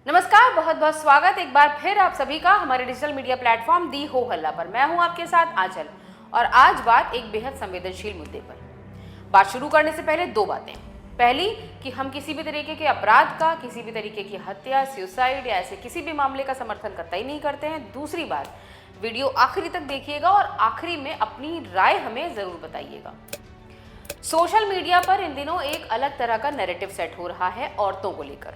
नमस्कार, बहुत बहुत स्वागत एक बार फिर आप सभी का हमारे डिजिटल मीडिया प्लेटफॉर्म दी हो हल्ला पर। मैं हूं आपके साथ आंचल और आज बात एक बेहद संवेदनशील मुद्दे पर। बात शुरू करने से पहले दो बातें। पहली कि हम किसी भी तरीके के अपराध का, किसी भी तरीके की हत्या, सुसाइड या ऐसे किसी भी मामले का समर्थन कतई नहीं करते हैं। दूसरी बात, वीडियो आखिरी तक देखिएगा और आखिरी में अपनी राय हमें जरूर बताइएगा। सोशल मीडिया पर इन दिनों एक अलग तरह का नैरेटिव सेट हो रहा है औरतों को लेकर।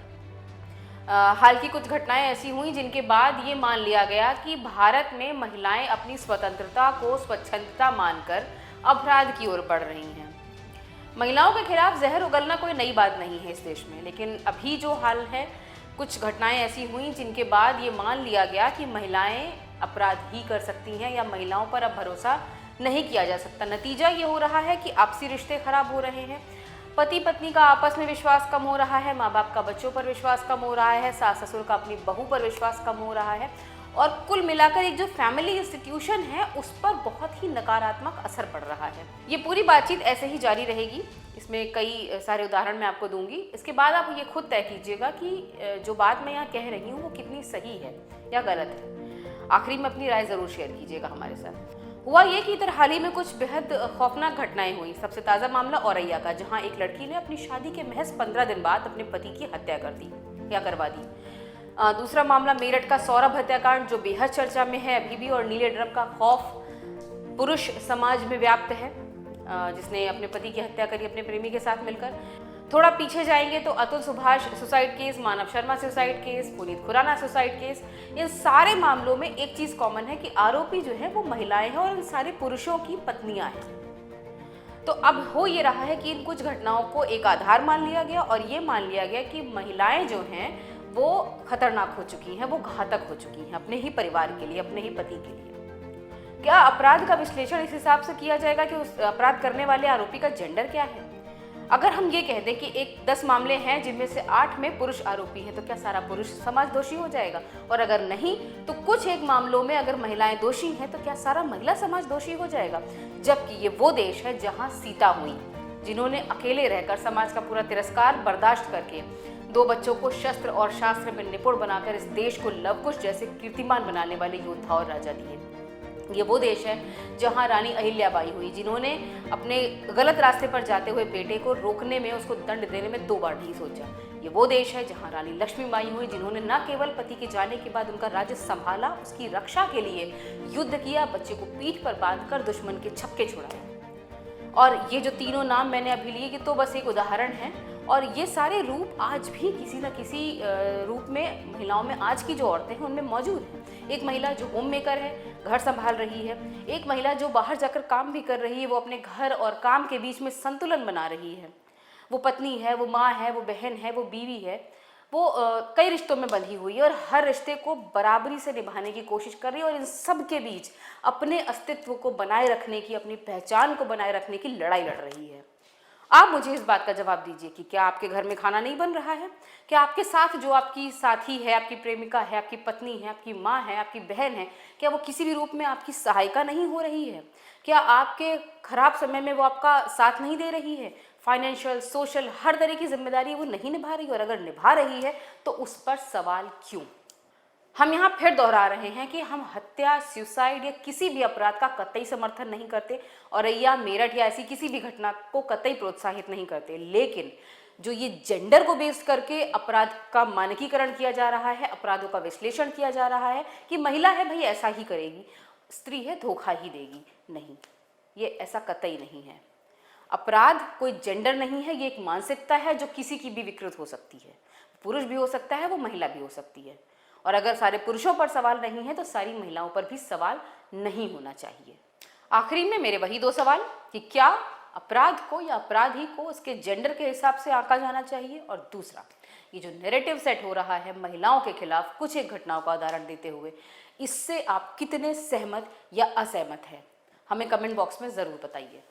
हाल की कुछ घटनाएं ऐसी हुई जिनके बाद ये मान लिया गया कि भारत में महिलाएं अपनी स्वतंत्रता को स्वच्छंदता मानकर अपराध की ओर बढ़ रही हैं। महिलाओं के खिलाफ जहर उगलना कोई नई बात नहीं है इस देश में, लेकिन अभी जो हाल है, कुछ घटनाएं ऐसी हुई जिनके बाद ये मान लिया गया कि महिलाएं अपराध ही कर सकती हैं या महिलाओं पर अब भरोसा नहीं किया जा सकता। नतीजा ये हो रहा है कि आपसी रिश्ते खराब हो रहे हैं, पति पत्नी का आपस में विश्वास कम हो रहा है, माँ बाप का बच्चों पर विश्वास कम हो रहा है, सास ससुर का अपनी बहू पर विश्वास कम हो रहा है और कुल मिलाकर एक जो फैमिली इंस्टीट्यूशन है उस पर बहुत ही नकारात्मक असर पड़ रहा है। ये पूरी बातचीत ऐसे ही जारी रहेगी, इसमें कई सारे उदाहरण मैं आपको दूंगी। इसके बाद आप ये खुद तय कीजिएगा कि जो बात मैं यहाँ कह रही हूँ वो कितनी सही है या गलत है। आखिरी में अपनी राय जरूर शेयर कीजिएगा हमारे साथ। हुआ ये कि इधर हाल ही में कुछ बेहद खौफनाक घटनाएं हुई। सबसे ताज़ा मामला औरैया का, जहां एक लड़की ने अपनी शादी के महज 15 दिन बाद अपने पति की हत्या कर दी या करवा दी। दूसरा मामला मेरठ का सौरभ हत्याकांड, जो बेहद चर्चा में है अभी भी और नीले ड्रम का खौफ पुरुष समाज में व्याप्त है, जिसने अपने पति की हत्या करी अपने प्रेमी के साथ मिलकर। थोड़ा पीछे जाएंगे तो Atul Subhash suicide case, Manav Sharma suicide case, Puneet Khurana suicide case. इन सारे मामलों में एक चीज कॉमन है कि आरोपी जो है वो महिलाएं हैं और इन सारे पुरुषों की पत्नियां हैं। तो अब हो ये रहा है कि इन कुछ घटनाओं को एक आधार मान लिया गया और ये मान लिया गया कि महिलाएं जो हैं वो खतरनाक हो चुकी हैं, वो घातक हो चुकी हैं अपने ही परिवार के लिए, अपने ही पति के लिए। क्या अपराध का विश्लेषण इस हिसाब से किया जाएगा कि उस अपराध करने वाले आरोपी का जेंडर क्या है? अगर हम ये कह दें कि 10 मामले हैं जिनमें से 8 में पुरुष आरोपी हैं, तो क्या सारा पुरुष समाज दोषी हो जाएगा? और अगर नहीं तो कुछ एक मामलों में अगर महिलाएं दोषी हैं तो क्या सारा महिला समाज दोषी हो जाएगा? जबकि ये वो देश है जहां सीता हुई, जिन्होंने अकेले रहकर समाज का पूरा तिरस्कार बर्दाश्त करके 2 बच्चों को शस्त्र और शास्त्र में निपुण बनाकर इस देश को लवकुश जैसे कीर्तिमान बनाने वाले योद्धा और राजा दिए। ये वो देश है जहां रानी अहिल्याबाई हुई, जिन्होंने अपने गलत रास्ते पर जाते हुए बेटे को रोकने में, उसको दंड देने में 2 बार नहीं सोचा। ये वो देश है जहां रानी लक्ष्मीबाई हुई, जिन्होंने न केवल पति के जाने के बाद उनका राज्य संभाला, उसकी रक्षा के लिए युद्ध किया, बच्चे को पीठ पर बांधकर दुश्मन के छक्के छुड़ाया। और ये जो तीनों नाम मैंने अभी लिए, ये तो बस एक उदाहरण है और ये सारे रूप आज भी किसी न किसी रूप में महिलाओं में, आज की जो औरतें हैं उनमें मौजूद हैं। एक महिला जो होम मेकर है, घर संभाल रही है, एक महिला जो बाहर जाकर काम भी कर रही है, वो अपने घर और काम के बीच में संतुलन बना रही है। वो पत्नी है, वो माँ है, वो बहन है, वो बीवी है, वो कई रिश्तों में बंधी हुई है और हर रिश्ते को बराबरी से निभाने की कोशिश कर रही है और इन सब के बीच अपने अस्तित्व को बनाए रखने की, अपनी पहचान को बनाए रखने की लड़ाई लड़ रही है। आप मुझे इस बात का जवाब दीजिए कि क्या आपके घर में खाना नहीं बन रहा है? क्या आपके साथ जो आपकी साथी है, आपकी प्रेमिका है, आपकी पत्नी है, आपकी माँ है, आपकी बहन है, क्या वो किसी भी रूप में आपकी सहायिका नहीं हो रही है? क्या आपके खराब समय में वो आपका साथ नहीं दे रही है? फाइनेंशियल, सोशल, हर तरह की जिम्मेदारी वो नहीं निभा रही, और अगर निभा रही है तो उस पर सवाल क्यों? हम यहाँ फिर दोहरा रहे हैं कि हम हत्या, सुसाइड या किसी भी अपराध का कतई समर्थन नहीं करते और या मेरठ या ऐसी किसी भी घटना को कतई प्रोत्साहित नहीं करते, लेकिन जो ये जेंडर को बेस करके अपराध का मानकीकरण किया जा रहा है, अपराधों का विश्लेषण किया जा रहा है कि महिला है भाई ऐसा ही करेगी, स्त्री है धोखा ही देगी, नहीं, ये ऐसा कतई नहीं है। अपराध कोई जेंडर नहीं है, ये एक मानसिकता है जो किसी की भी विकृत हो सकती है। पुरुष भी हो सकता है, वो महिला भी हो सकती है। और अगर सारे पुरुषों पर सवाल नहीं है तो सारी महिलाओं पर भी सवाल नहीं होना चाहिए। आखिरी में मेरे वही 2 सवाल कि क्या अपराध को या अपराधी को उसके जेंडर के हिसाब से आंका जाना चाहिए, और दूसरा, ये जो नैरेटिव सेट हो रहा है महिलाओं के खिलाफ कुछ एक घटनाओं का उदाहरण देते हुए, इससे आप कितने सहमत या असहमत हैं? हमें कमेंट बॉक्स में ज़रूर बताइए।